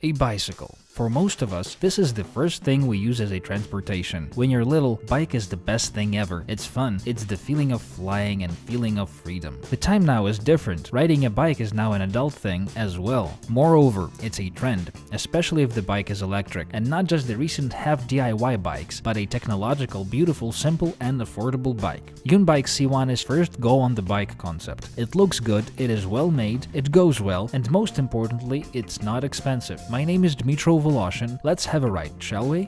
A bicycle. For most of us, this is the first thing we use as a transportation. When you're little, bike is the best thing ever. It's fun. It's the feeling of flying and feeling of freedom. The time now is different. Riding a bike is now an adult thing as well. Moreover, it's a trend, especially if the bike is electric, and not just the recent half DIY bikes, but a technological, beautiful, simple, and affordable bike. YunBike C1 is first go on the bike concept. It looks good, it is well made, it goes well, and most importantly, it's not expensive. My name is Dmitro. Let's have a ride, shall we?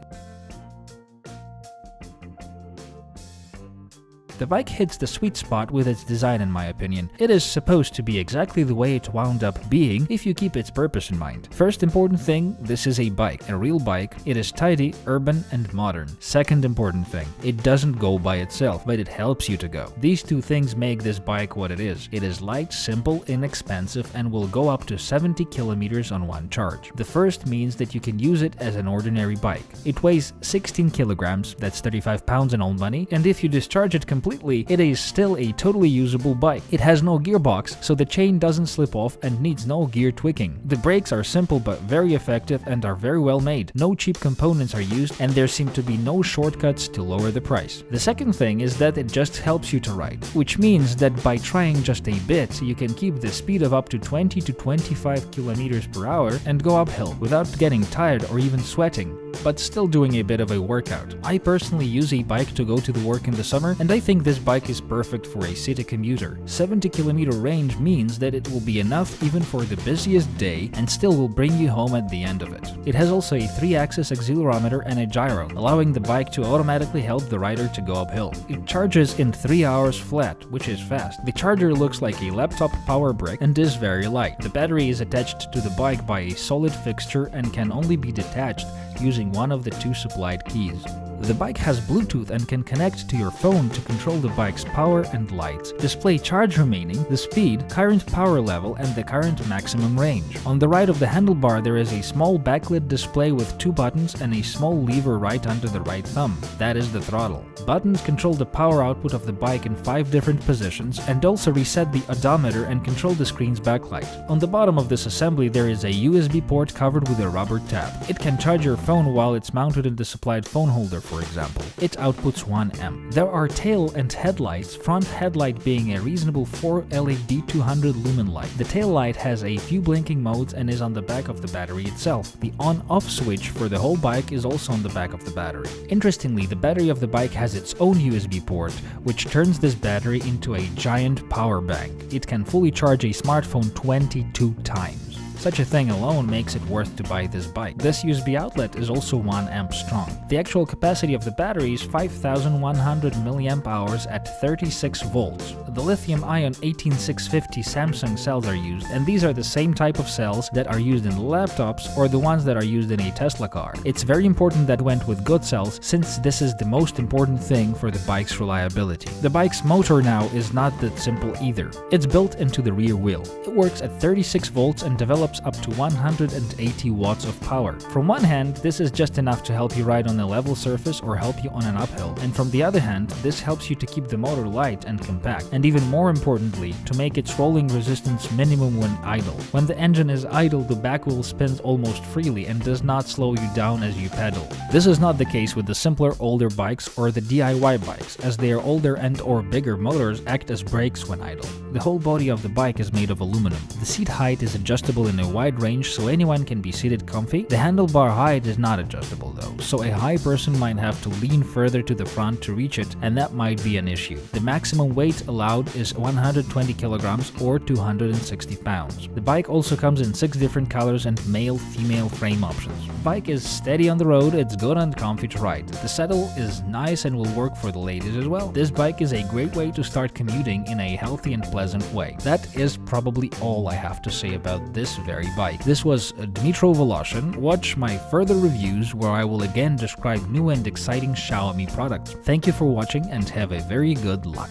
The bike hits the sweet spot with its design, in my opinion. It is supposed to be exactly the way it wound up being if you keep its purpose in mind. First important thing, this is a bike, a real bike. It is tidy, urban, and modern. Second important thing, it doesn't go by itself, but it helps you to go. These two things make this bike what it is. It is light, simple, inexpensive, and will go up to 70 kilometers on one charge. The first means that you can use it as an ordinary bike. It weighs 16 kilograms, that's 35 pounds in old money, and if you discharge it completely, it is still a totally usable bike. It has no gearbox, so the chain doesn't slip off and needs no gear tweaking. The brakes are simple but very effective and are very well made. No cheap components are used, and there seem to be no shortcuts to lower the price. The second thing is that it just helps you to ride, which means that by trying just a bit, you can keep the speed of up to 20 to 25 kilometers per hour and go uphill without getting tired or even sweating, but still doing a bit of a workout. I personally use a bike to go to the work in the summer, and I think this bike is perfect for a city commuter. 70-kilometer range means that it will be enough even for the busiest day and still will bring you home at the end of it. It has also a 3-axis accelerometer and a gyro, allowing the bike to automatically help the rider to go uphill. It charges in 3 hours flat, which is fast. The charger looks like a laptop power brick and is very light. The battery is attached to the bike by a solid fixture and can only be detached using one of the 2 supplied keys. The bike has Bluetooth and can connect to your phone to control the bike's power and lights, display charge remaining, the speed, current power level, and the current maximum range. On the right of the handlebar there is a small backlit display with 2 buttons and a small lever right under the right thumb. That is the throttle. Buttons control the power output of the bike in 5 different positions and also reset the odometer and control the screen's backlight. On the bottom of this assembly there is a USB port covered with a rubber tab. It can charge your phone while it's mounted in the supplied phone holder, for example. It outputs 1 amp. There are tail and headlights, front headlight being a reasonable 4 LED 200 lumen light. The tail light has a few blinking modes and is on the back of the battery itself. The on-off switch for the whole bike is also on the back of the battery. Interestingly, the battery of the bike has its own USB port, which turns this battery into a giant power bank. It can fully charge a smartphone 22 times. Such a thing alone makes it worth to buy this bike. This USB outlet is also 1 amp strong. The actual capacity of the battery is 5100 mAh at 36 volts. The lithium-ion 18650 Samsung cells are used, and these are the same type of cells that are used in laptops or the ones that are used in a Tesla car. It's very important that went with good cells, since this is the most important thing for the bike's reliability. The bike's motor now is not that simple either. It's built into the rear wheel. It works at 36 volts and develops up to 180 watts of power. From one hand, this is just enough to help you ride on a level surface or help you on an uphill, and from the other hand, this helps you to keep the motor light and compact, and even more importantly, to make its rolling resistance minimum when idle. When the engine is idle, the back wheel spins almost freely and does not slow you down as you pedal. This is not the case with the simpler older bikes or the DIY bikes, as their older and/or bigger motors act as brakes when idle. The whole body of the bike is made of aluminum. The seat height is adjustable in a wide range, so anyone can be seated comfy. The handlebar height is not adjustable though, so a high person might have to lean further to the front to reach it, and that might be an issue. The maximum weight allowed is 120 kilograms or 260 pounds. The bike also comes in 6 different colors and male-female frame options. The bike is steady on the road, it's good and comfy to ride. The saddle is nice and will work for the ladies as well. This bike is a great way to start commuting in a healthy and pleasant way. That is probably all I have to say about this very bike. This was Dmitro Voloshin. Watch my further reviews where I will again describe new and exciting Xiaomi products. Thank you for watching and have a very good luck.